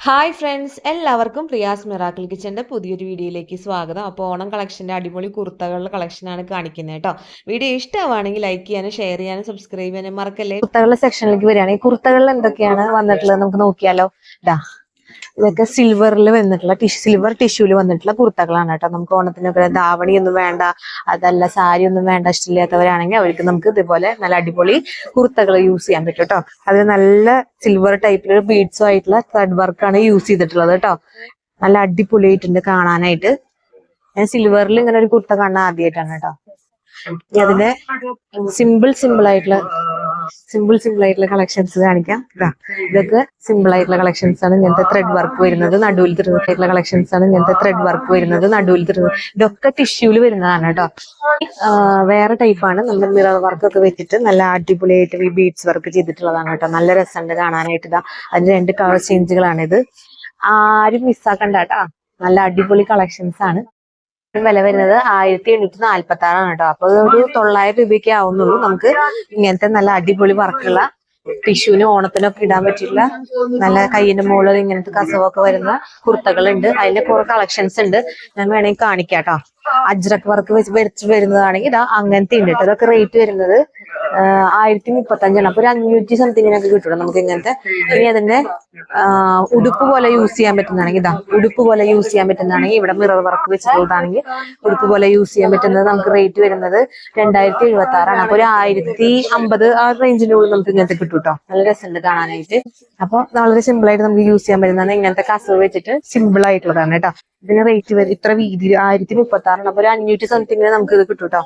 Hi friends, എല്ലാവർക്കും Priya's miracle കിച്ചൻ്റെ പുതിയൊരു വീഡിയോയിലേക്ക് സ്വാഗതം. അപ്പോൾ ഓണം കളക്ഷൻ്റെ അടിപൊളി കുർത്തകളുടെ കളക്ഷനാണ് കാണിക്കുന്നത് കേട്ടോ. വീഡിയോ ഇഷ്ടമാണെങ്കിൽ ലൈക്ക് ചെയ്യാനും ഷെയർ ചെയ്യാനും സബ്സ്ക്രൈബ് ചെയ്യാനും മറക്കല്ലേ. കുർത്തകളുടെ സെക്ഷനിലേക്ക് വരികയാണ്. ഈ കുർത്തകളിൽ എന്തൊക്കെയാണ് വന്നിട്ടുള്ളത് നമുക്ക് നോക്കിയാലോ. ഇതൊക്കെ സിൽവറിൽ വന്നിട്ടുള്ള സിൽവർ ടിഷ്യൂല് വന്നിട്ടുള്ള കുർത്തകളാണ് കേട്ടോ. നമുക്ക് ഓണത്തിനൊക്കെ ധാവണിയൊന്നും വേണ്ട, അതല്ല സാരി ഒന്നും വേണ്ട ഇഷ്ടമില്ലാത്തവരാണെങ്കിൽ അവർക്ക് നമുക്ക് ഇതുപോലെ നല്ല അടിപൊളി കുർത്തകൾ യൂസ് ചെയ്യാൻ പറ്റും കേട്ടോ. അത് നല്ല സിൽവർ ടൈപ്പിൽ ബീഡ്സും ആയിട്ടുള്ള ത്രെഡ് വർക്കാണ് യൂസ് ചെയ്തിട്ടുള്ളത് കേട്ടോ. നല്ല അടിപൊളിയായിട്ടുണ്ട് കാണാനായിട്ട്. ഞാൻ സിൽവറിൽ ഇങ്ങനെ ഒരു കുർത്ത കാണാൻ ആദ്യമായിട്ടാണ് കേട്ടോ. അതിന്റെ സിമ്പിൾ ആയിട്ടുള്ള കളക്ഷൻസ് കാണിക്കാം. ഇതൊക്കെ സിമ്പിൾ ആയിട്ടുള്ള കളക്ഷൻസ് ആണ്. ഇങ്ങനത്തെ ത്രെഡ് വർക്ക് വരുന്നത് നടുവിൽ തിരുന്നിട്ടുള്ള കളക്ഷൻസ് ആണ്. ഇങ്ങനത്തെ ത്രെഡ് വർക്ക് വരുന്നത് നടുവിൽ തിരുന്നത്. ഇതൊക്കെ ടിഷ്യൂല് വരുന്നതാണ് കേട്ടോ. വേറെ ടൈപ്പാണ്. നമ്മൾ മിറർ വർക്ക് ഒക്കെ വെച്ചിട്ട് നല്ല അടിപൊളിയായിട്ട് ഈ ബീഡ്സ് വർക്ക് ചെയ്തിട്ടുള്ളതാണ് കേട്ടോ. നല്ല രസമുണ്ട് കാണാനായിട്ട്. അതിന്റെ 2 കളർ ചേഞ്ചുകളാണ് ഇത്. ആരും മിസ്സാക്കണ്ട കേട്ടോ. നല്ല അടിപൊളി കളക്ഷൻസ് ആണ്. വില വരുന്നത് 1846 കേട്ടോ. അപ്പൊ ഒരു 900 രൂപയ്ക്ക് ആവുന്നുള്ളൂ. നമുക്ക് ഇങ്ങനത്തെ നല്ല അടിപൊളി വർക്കുള്ള ടിഷ്യൂന് ഓണത്തിനൊക്കെ ഇടാൻ പറ്റില്ല നല്ല കയ്യിന്റെ മുകളിൽ ഇങ്ങനത്തെ കസവൊക്കെ വരുന്ന കുർത്തകളുണ്ട്. അതിന്റെ കുറെ കളക്ഷൻസ് ഉണ്ട്. ഞാൻ വേണമെങ്കിൽ കാണിക്കാം കേട്ടോ. അജ്രക് വർക്ക് വെച്ച് വരുന്നതാണെങ്കിൽ ഇതാ അങ്ങനത്തെ ഉണ്ട് കേട്ടോ. ഇതൊക്കെ റേറ്റ് വരുന്നത് 1035. അപ്പൊ ഒരു 500 സംതിങ്ങിനൊക്കെ കിട്ടും നമുക്ക് ഇങ്ങനത്തെ. ഇനി അതിന്റെ ഉടുപ്പ് പോലെ യൂസ് ചെയ്യാൻ പറ്റുന്നതാണെങ്കിൽ ഉടുപ്പ് പോലെ യൂസ് ചെയ്യാൻ പറ്റുന്നതാണെങ്കിൽ ഇവിടെ മിറർ വർക്ക് വെച്ചിട്ടുള്ളതാണെങ്കിൽ ഉടുപ്പ് പോലെ യൂസ് ചെയ്യാൻ പറ്റുന്നത് നമുക്ക് റേറ്റ് വരുന്നത് 2076. അപ്പൊ ഒരു 1050 ആ റേഞ്ചിന്റെ ഉള്ളിൽ നമുക്ക് ഇങ്ങനത്തെ കിട്ടും കേട്ടോ. നല്ല രസമുണ്ട് കാണാനായിട്ട്. അപ്പൊ വളരെ സിമ്പിൾ ആയിട്ട് നമുക്ക് യൂസ് ചെയ്യാൻ പറ്റുന്നതാണ്. ഇങ്ങനത്തെ കസവ് വെച്ചിട്ട് സിമ്പിൾ ആയിട്ടുള്ളതാണ് കേട്ടോ. ഇതിന് റേറ്റ് ഇത്ര വീതി 1036. അപ്പൊ ഒരു 500 സംതിങ്ങിന് നമുക്ക് ഇത് കിട്ടും കേട്ടോ.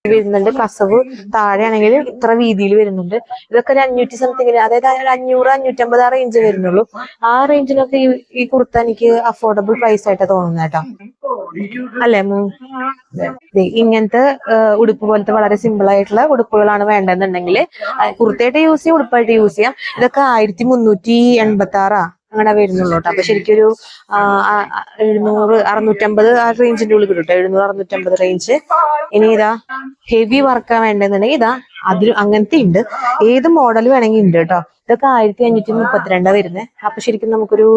വരുന്നുണ്ട്. കസവ് താഴെയാണെങ്കിൽ ഇത്ര വീതിയിൽ വരുന്നുണ്ട്. ഇതൊക്കെ ഒരു 500 സംതിങ്ങിന്, അതായത് 500 550 ആ റേഞ്ച് വരുന്നുള്ളൂ. ആ റേഞ്ചിലൊക്കെ ഈ കുർത്ത എനിക്ക് അഫോർഡബിൾ പ്രൈസ് ആയിട്ട് തോന്നുന്നത് കേട്ടോ. അല്ലേ? ഇങ്ങനത്തെ ഉടുപ്പ് പോലത്തെ വളരെ സിമ്പിൾ ആയിട്ടുള്ള ഉടുപ്പുകളാണ് വേണ്ടതെന്നുണ്ടെങ്കിൽ കുർത്തയായിട്ട് യൂസ് ചെയ്യാം, ഉടുപ്പായിട്ട് യൂസ് ചെയ്യാം. ഇതൊക്കെ 1386 അങ്ങനെ വരുന്നുള്ളൂ കേട്ടോ. അപ്പൊ ശരിക്കും ഒരു 700 650 ആ റേഞ്ചിന്റെ ഉള്ളിൽ കിട്ടും. 700 650 റേഞ്ച്. ഇനി ഇതാ ഹെവി വർക്കാ വേണ്ടെന്നുണ്ടെങ്കിൽ അതിൽ അങ്ങനത്തെ ഉണ്ട്. ഏത് മോഡൽ വേണമെങ്കിൽ ഉണ്ട് കേട്ടോ. ഇതൊക്കെ 1532 വരുന്നത്. അപ്പൊ ശരിക്കും നമുക്കൊരു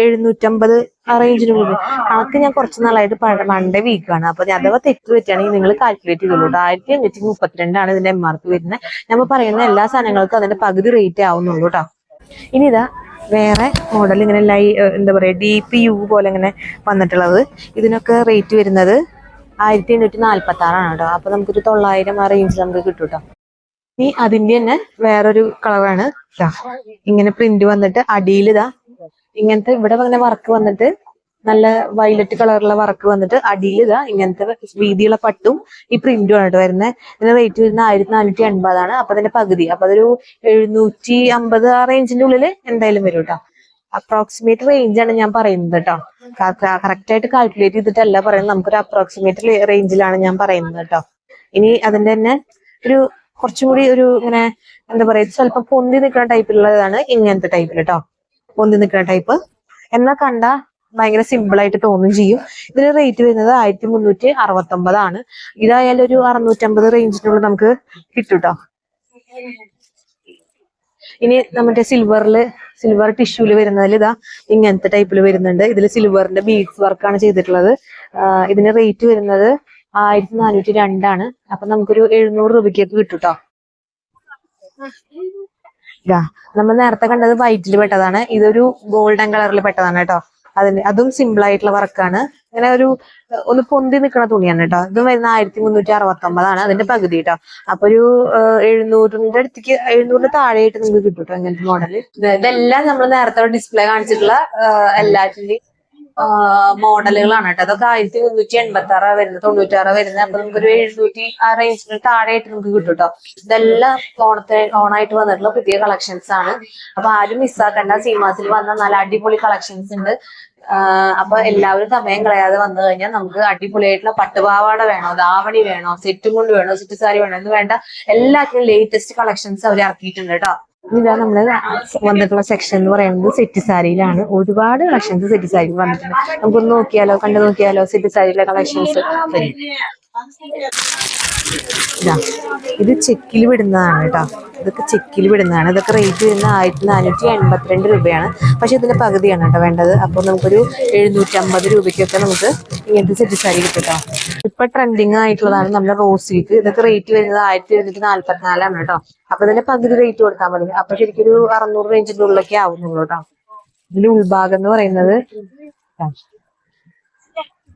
750 ആ റേഞ്ചിന് ഉള്ളിൽ. കണക്ക് ഞാൻ കുറച്ച് നാളായിട്ട് മൺഡേ വീക്കാണ്. അപ്പൊ അഥവാ തെറ്റ് പറ്റുകയാണെങ്കിൽ നിങ്ങൾ കാൽക്കുലേറ്റ് ചെയ്തോളൂ. 1532 ഇതിന്റെ MRP വരുന്നത്. നമ്മൾ പറയുന്ന എല്ലാ സാധനങ്ങൾക്കും അതിന്റെ പകുതി റേറ്റ് ആവുന്നുള്ളൂ കേട്ടോ. ഇനി വേറെ മോഡൽ ഇങ്ങനെ എന്താ പറയാ DPU പോലെ ഇങ്ങനെ വന്നിട്ടുള്ളത്. ഇതിനൊക്കെ റേറ്റ് വരുന്നത് 1846 കേട്ടോ. അപ്പൊ നമുക്കൊരു 900 ആ റേഞ്ചിൽ നമുക്ക് കിട്ടും കേട്ടോ. ഇനി അതിന്റെ തന്നെ വേറൊരു കളറാണ്. ഇങ്ങനെ പ്രിന്റ് വന്നിട്ട് അടിയിൽ ഇങ്ങനത്തെ ഇവിടെ ഇങ്ങനെ വർക്ക് വന്നിട്ട് നല്ല വയലറ്റ് കളറുള്ള വർക്ക് വന്നിട്ട് അടിയിൽ ഇങ്ങനത്തെ വീതിയുള്ള പട്ടും ഈ പ്രിന്റും ആണ് വരുന്നത്. ഇതിന്റെ റേറ്റ് വരുന്നത് 1480. അപ്പൊ അതിന്റെ പകുതി. അപ്പൊ അതൊരു 750 ആ റേഞ്ചിന്റെ ഉള്ളിൽ എന്തായാലും വരും കേട്ടോ. അപ്രോക്സിമേറ്റ് റേഞ്ചാണ് ഞാൻ പറയുന്നത് കേട്ടോ. കറക്റ്റ് ആയിട്ട് കാൽക്കുലേറ്റ് ചെയ്തിട്ടല്ല പറയുന്നത്. നമുക്കൊരു അപ്രോക്സിമേറ്റ് റേഞ്ചിലാണ് ഞാൻ പറയുന്നത് കേട്ടോ. ഇനി അതിന്റെ തന്നെ ഒരു കുറച്ചും കൂടി ഒരു ഇങ്ങനെ എന്താ പറയാ സ്വല്പം പൊന്തി നിൽക്കുന്ന ടൈപ്പിലുള്ളതാണ് ഇങ്ങനത്തെ ടൈപ്പിൽ കേട്ടോ. പൊന്തി നിൽക്കുന്ന ടൈപ്പ് എന്നാ കണ്ട ഭയങ്കര സിമ്പിൾ ആയിട്ട് തോന്നും ചെയ്യും. ഇതിന് റേറ്റ് വരുന്നത് 1369. ഇതായാലും ഒരു 650 റേഞ്ചിനുള്ളിൽ നമുക്ക് കിട്ടും കേട്ടോ. ഇനി നമ്മുടെ സിൽവർ ടിഷ്യൂല് വരുന്നതിൽ ഇങ്ങനത്തെ ടൈപ്പിൽ വരുന്നുണ്ട്. ഇതിൽ സിൽവറിന്റെ ബീഡ്സ് വർക്കാണ് ചെയ്തിട്ടുള്ളത്. ഇതിന് റേറ്റ് വരുന്നത് 1402. അപ്പൊ നമുക്കൊരു 700 രൂപയ്ക്കൊക്കെ കിട്ടും കേട്ടോ. നമ്മൾ നേരത്തെ കണ്ടത് വൈറ്റിൽ പെട്ടതാണ്. ഇതൊരു ഗോൾഡൻ കളറിൽ പെട്ടതാണ് കേട്ടോ. അതും സിമ്പിൾ ആയിട്ടുള്ള വർക്കാണ്. ഇങ്ങനെ ഒന്ന് പൊന്തി നിൽക്കുന്ന തുണിയാണ് കേട്ടോ. ഇതും വരുന്ന 1369. അതിന്റെ പകുതി കേട്ടോ. അപ്പൊ ഒരു 700ന്റെ അടുത്തേക്ക് 700ന്റെ താഴെയായിട്ട് നിങ്ങൾക്ക് കിട്ടും കേട്ടോ ഇങ്ങനത്തെ മോഡല്. ഇതെല്ലാം നമ്മൾ നേരത്തെ ഡിസ്പ്ലേ കാണിച്ചിട്ടുള്ള എല്ലാറ്റിന്റെയും മോഡലുകളാണ് കേട്ടോ. അതൊക്കെ 1386 വരുന്നത്, 96 വരുന്നത്. അപ്പൊ നമുക്കൊരു 700 ആ റേഞ്ചിന് താഴെയായിട്ട് നമുക്ക് കിട്ടും കേട്ടോ. ഇതെല്ലാം ഓണായിട്ട് വന്നിട്ടുള്ള പുതിയ കളക്ഷൻസ് ആണ്. അപ്പൊ ആരും മിസ്സാക്കണ്ട. സീമാസിൽ വന്ന നല്ല അടിപൊളി കളക്ഷൻസ് ഉണ്ട്. അപ്പൊ എല്ലാവരും സമയം കളയാതെ വന്നു കഴിഞ്ഞാൽ നമുക്ക് അടിപൊളിയായിട്ടുള്ള പട്ടുപാവാട വേണോ, ധാവണി വേണോ, സെറ്റും കൊണ്ട് വേണോ, സെറ്റ് സാരി വേണോ എന്ന് വേണ്ട എല്ലാത്തിനും ലേറ്റസ്റ്റ് കളക്ഷൻസ് അവർ ഇറക്കിയിട്ടുണ്ട് കേട്ടോ. ഇതാ നമ്മള് വന്നിട്ടുള്ള സെക്ഷൻ എന്ന് പറയുന്നത് സെറ്റ് സാരിയിലാണ്. ഒരുപാട് കളക്ഷൻസ് സെറ്റ് സാരിയിൽ വന്നിട്ടുണ്ട്. നമുക്കൊന്ന് കണ്ടു നോക്കിയാലോ സെറ്റ് സാരിയിലെ കളക്ഷൻസ്. ഇതാ ഇത് ചെക്കിൽ വിടുന്നതാണ് കേട്ടോ. ഇതൊക്കെ ചെക്കിൽ വിടുന്നതാണ്. ഇതൊക്കെ റേറ്റ് വരുന്ന 1482 രൂപയാണ്. പക്ഷെ ഇതിന്റെ പകുതിയാണ് കേട്ടോ വേണ്ടത്. അപ്പോൾ നമുക്കൊരു 750 രൂപയ്ക്കൊക്കെ നമുക്ക് ഇങ്ങനത്തെ സെറ്റ് സാരി കിട്ടും കേട്ടോ. ഇപ്പൊ ട്രെൻഡിങ് ആയിട്ടുള്ളതാണ് നമ്മുടെ റോസ് സിൽക്ക്. ഇതൊക്കെ റേറ്റ് വരുന്നത് 1744 കേട്ടോ. അപ്പൊ ഇതിന്റെ പകുതി റേറ്റ് കൊടുത്താൽ മതി. അപ്പൊ ശരിക്കും ഒരു 600 റേഞ്ചിന്റെ ഉള്ളിലൊക്കെ ആവുന്നുള്ളൂ കേട്ടോ. ഇതിന്റെ ഉൾഭാഗം എന്ന് പറയുന്നത്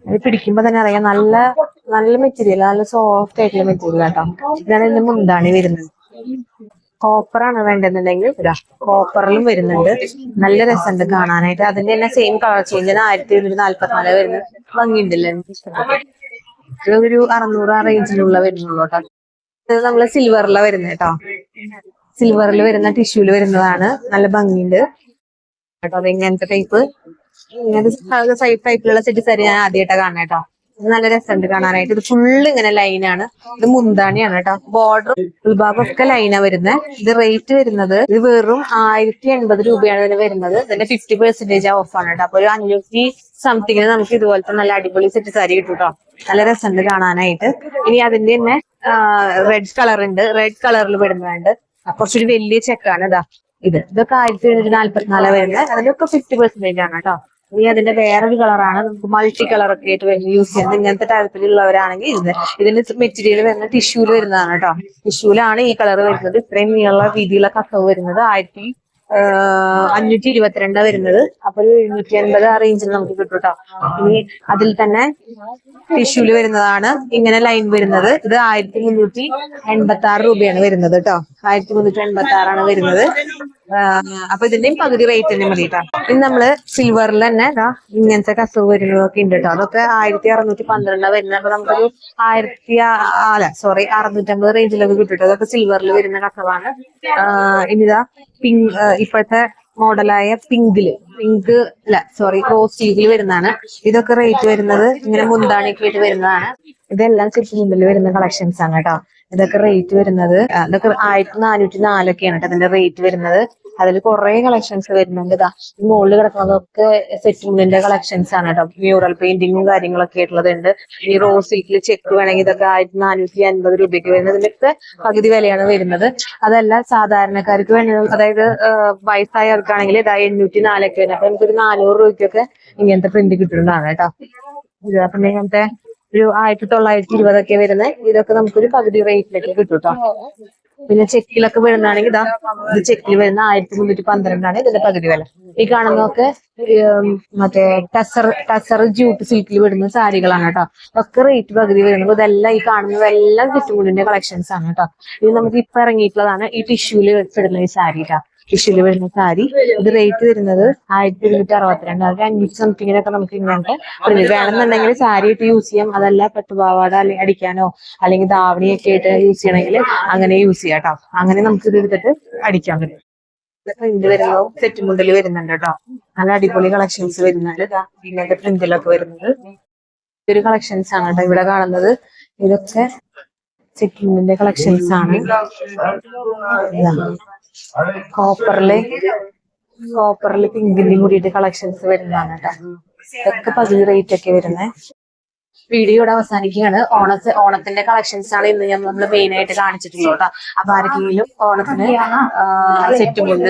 ഇത് പിടിക്കുമ്പോ തന്നെ അറിയാം, നല്ല നല്ല മെറ്റീരിയൽ, നല്ല സോഫ്റ്റ് ആയിട്ടുള്ള മെറ്റീരിയൽ കേട്ടോ. ഇതാണ് ഇതിന്റെ മുന്താണി വരുന്നത്. കോപ്പറാണ് വേണ്ടെന്നുണ്ടെങ്കിൽ കോപ്പറിലും വരുന്നുണ്ട്. നല്ല രസമുണ്ട് കാണാനായിട്ട്. അതിന്റെ തന്നെ സെയിം കളർ ചേഞ്ച് 1744 വരുന്നത്. ഭംഗിയുണ്ടല്ലേ, ഇതൊരു 600 ആ റേഞ്ചിലുള്ള വരുന്നുള്ളൂ കേട്ടോ. ഇത് നമ്മള് സിൽവറിലാണ് വരുന്നത് കേട്ടോ. സിൽവറിൽ വരുന്ന ടിഷ്യൂല് വരുന്നതാണ്. നല്ല ഭംഗിയുണ്ട് കേട്ടോ. അത് ഇങ്ങനത്തെ ടൈപ്പ്, ഇങ്ങനത്തെ ടൈപ്പിലുള്ള സെറ്റ് സാരി ഞാൻ ആദ്യമായിട്ടാണ് കാണാൻ കേട്ടോ. ഇത് നല്ല രസമുണ്ട് കാണാനായിട്ട്. ഇത് ഫുള്ള് ഇങ്ങനെ ലൈനാണ്. ഇത് മുന്താണിയാണ് കേട്ടോ. ബോർഡർ ഉൾഭാഗം ഒക്കെ ലൈനാ വരുന്നത്. ഇത് റേറ്റ് വരുന്നത് ഇത് വെറും 1080 രൂപയാണ് ഇതിന് വരുന്നത്. ഇതിന്റെ 50% ഓഫാണ് കേട്ടോ. അപ്പൊ ഒരു 500 സംതിങ്ങിന് നമുക്ക് ഇതുപോലത്തെ നല്ല അടിപൊളി സെറ്റ് സാരി കിട്ടും കേട്ടോ. നല്ല രസമുണ്ട് കാണാനായിട്ട്. ഇനി അതിന്റെ തന്നെ റെഡ് കളർ ഉണ്ട്. റെഡ് കളറിൽ വരുന്നുണ്ട്. കുറച്ചൊരു വലിയ ചെക്കാണ് ഇതാ. ഇതൊക്കെ 1744 വരുന്നത്. അതിലൊക്കെ 50% ആണ് കേട്ടോ. ഇനി അതിന്റെ വേറൊരു കളറാണ്. നമുക്ക് മൾട്ടി കളർ ഒക്കെ ആയിട്ട് യൂസ് ചെയ്യുന്നത്. ഇങ്ങനത്തെ ടൈപ്പിലുള്ളവരാണെങ്കിൽ ഇതിന്റെ മെറ്റീരിയൽ വരുന്ന ടിഷ്യൂല് വരുന്നതാണ് കേട്ടോ. ടിഷ്യൂലാണ് ഈ കളർ വരുന്നത്. ഇത്രയും നീള രീതിയിലുള്ള കസവ് വരുന്നത് 1522 വരുന്നത്. അപ്പൊ ഒരു 780 ആ റേഞ്ചിൽ നമുക്ക് കിട്ടും കേട്ടോ. ഇനി അതിൽ തന്നെ ടിഷ്യൂല് വരുന്നതാണ് ഇങ്ങനെ ലൈൻ വരുന്നത്. ഇത് 1386 രൂപയാണ് വരുന്നത് കേട്ടോ. 1386 വരുന്നത്. അപ്പൊ ഇതിന്റെയും പകുതി റേറ്റ് തന്നെ മതി കേട്ടോ. ഇനി നമ്മള് സിൽവറിൽ തന്നെ ഇങ്ങനത്തെ കസവ് വരുന്നതൊക്കെ ഉണ്ട് കേട്ടോ. അതൊക്കെ 1612 വരുന്നത്. അപ്പൊ നമുക്കൊരു 650 റേഞ്ചിലൊക്കെ കിട്ടും കേട്ടോ. അതൊക്കെ സിൽവറിൽ വരുന്ന കസവാണ്. ഇനിതാ പിങ്ക്, ഇപ്പോഴത്തെ മോഡലായ പിങ്ക് റോസ് സിൽക്കിൽ വരുന്നതാണ്. ഇതൊക്കെ റേറ്റ് വരുന്നത് ഇങ്ങനെ മുന്താണിയൊക്കെ ആയിട്ട് വരുന്നതാണ്. ഇതെല്ലാം സിൽക്ക് മുമ്പിൽ വരുന്ന കളക്ഷൻസ് ആണ് കേട്ടോ. ഇതൊക്കെ റേറ്റ് വരുന്നത് ഇതൊക്കെ 1404 കേട്ടോ അതിന്റെ റേറ്റ് വരുന്നത്. അതിൽ കുറെ കളക്ഷൻസ് വരുന്നുണ്ട്. ഇതാ ഈ മുകളിൽ കിടക്കുന്നതൊക്കെ സെറ്റിൽമെന്റിന്റെ കളക്ഷൻസ് ആണ് കേട്ടോ. മ്യൂറൽ പെയിന്റിങ്ങും കാര്യങ്ങളൊക്കെ ആയിട്ടുള്ളതുണ്ട്. ഈ റോസ് സിൽക്കിൽ ചെക്ക് വേണമെങ്കിൽ ഇതൊക്കെ 1450 രൂപയ്ക്ക് വരുന്നത്. ഇതിലൊക്കെ പകുതി വിലയാണ് വരുന്നത്. അതല്ല സാധാരണക്കാർക്ക് വേണ്ടത്, അതായത് വയസ്സായവർക്കാണെങ്കിൽ ഇതാ 804 വരുന്നത്. അപ്പൊ നമുക്കൊരു 400 രൂപയ്ക്കൊക്കെ ഇങ്ങനത്തെ പ്രിന്റ് കിട്ടുന്നതാണ് കേട്ടോ. പിന്നെ ഇങ്ങനത്തെ ഒരു 1920 വരുന്നത്. ഇതൊക്കെ നമുക്കൊരു പകുതി റേറ്റിലൊക്കെ കിട്ടും കേട്ടോ. പിന്നെ ചെക്കിലൊക്കെ വരുന്നതാണെങ്കിൽ ഇതാ ഇത് ചെക്കിൽ വരുന്ന 1312 ഇതിന്റെ പകുതി വില. ഈ കാണുന്നതൊക്കെ മറ്റേ ടസർ ജൂട്ട് സിൽക്കിൽ വരുന്ന സാരികളാണ് കേട്ടോ. ഒക്കെ റേറ്റ് പകുതി വരുന്നത്. ഇതെല്ലാം ഈ കാണുന്നതെല്ലാം ചുറ്റുമുണ്ടിന്റെ കളക്ഷൻസ് ആണ് കേട്ടോ. ഇത് നമുക്ക് ഇപ്പൊ ഇറങ്ങിയിട്ടുള്ളതാണ് ഈ ടിഷ്യൂല് പെടുന്ന ഈ സാരി കേട്ടോ. ടിഷ്യൂല് വരുന്ന സാരി. ഇത് റേറ്റ് വരുന്നത് 1262. അത് 500 സംതിങ്ങിനൊക്കെ നമുക്ക് ഇങ്ങനത്തെ വേണമെന്നുണ്ടെങ്കിൽ സാരി ആയിട്ട് യൂസ് ചെയ്യാം. അതല്ല പട്ടുപാവാട അല്ലെങ്കിൽ അടിക്കാനോ അല്ലെങ്കിൽ ധാവണിയൊക്കെ ആയിട്ട് യൂസ് ചെയ്യണമെങ്കിൽ അങ്ങനെ യൂസ് ചെയ്യാം കേട്ടോ. അങ്ങനെ നമുക്ക് ഇത് എടുത്തിട്ട് അടിക്കാൻ പറ്റും. പ്രിന്റ് വരുന്നതും സെറ്റ് മുണ്ടിൽ വരുന്നുണ്ട് കേട്ടോ. നല്ല അടിപൊളി കളക്ഷൻസ് വരുന്നുണ്ട്. ഇങ്ങനത്തെ പ്രിന്റിലൊക്കെ വരുന്നത് ഒരു കളക്ഷൻസ് ആണ് കേട്ടോ ഇവിടെ കാണുന്നത്. ഇതൊക്കെ സെറ്റ് മുണ്ടിന്റെ കളക്ഷൻസ് ആണ്. കോപ്പറില് പിങ്കിന്റെയും കൂടിയിട്ട് കളക്ഷൻസ് വരുന്നതാണ് കേട്ടോ. ഇതൊക്കെ പകുതി റേറ്റ് ഒക്കെ വരുന്നത്. വീഡിയോ ഇവിടെ അവസാനിക്കുകയാണ്. ഓണത്തിന്റെ കളക്ഷൻസ് ആണ് ഇന്ന് നമ്മൾ മെയിൻ ആയിട്ട് കാണിച്ചിട്ടുള്ളത് കേട്ടോ. അപ്പൊ ആർക്കെങ്കിലും ഓണത്തിന്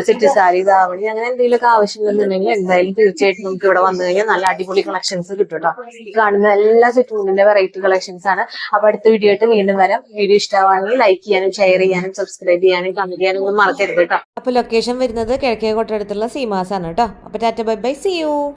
സെറ്റ് സാരി, ധാവണി അങ്ങനെ എന്തെങ്കിലുമൊക്കെ ആവശ്യമുണ്ടെന്നുണ്ടെങ്കിൽ എന്തായാലും തീർച്ചയായിട്ടും നമുക്ക് ഇവിടെ വന്നു കഴിഞ്ഞാൽ നല്ല അടിപൊളി കളക്ഷൻസ് കിട്ടും കേട്ടോ. ഈ കാണുന്ന എല്ലാ സെറ്റ് മുണ്ടിന്റെ വെറൈറ്റി കളക്ഷൻസ് ആണ്. അപ്പൊ അടുത്ത വീഡിയോ ആയിട്ട് വീണ്ടും വരാം. വീഡിയോ ഇഷ്ടമാണെങ്കിൽ ലൈക്ക് ചെയ്യാനും ഷെയർ ചെയ്യാനും സബ്സ്ക്രൈബ് ചെയ്യാനും കമന്റ് ചെയ്യാനും ഒന്നും മറക്കരുത് കേട്ടോ. അപ്പൊ ലൊക്കേഷൻ വരുന്നത് കിഴക്കേക്കോട്ട അടുത്തുള്ള സീമാസ് ആണ് കേട്ടോ. അപ്പൊ tata bye bye, see U.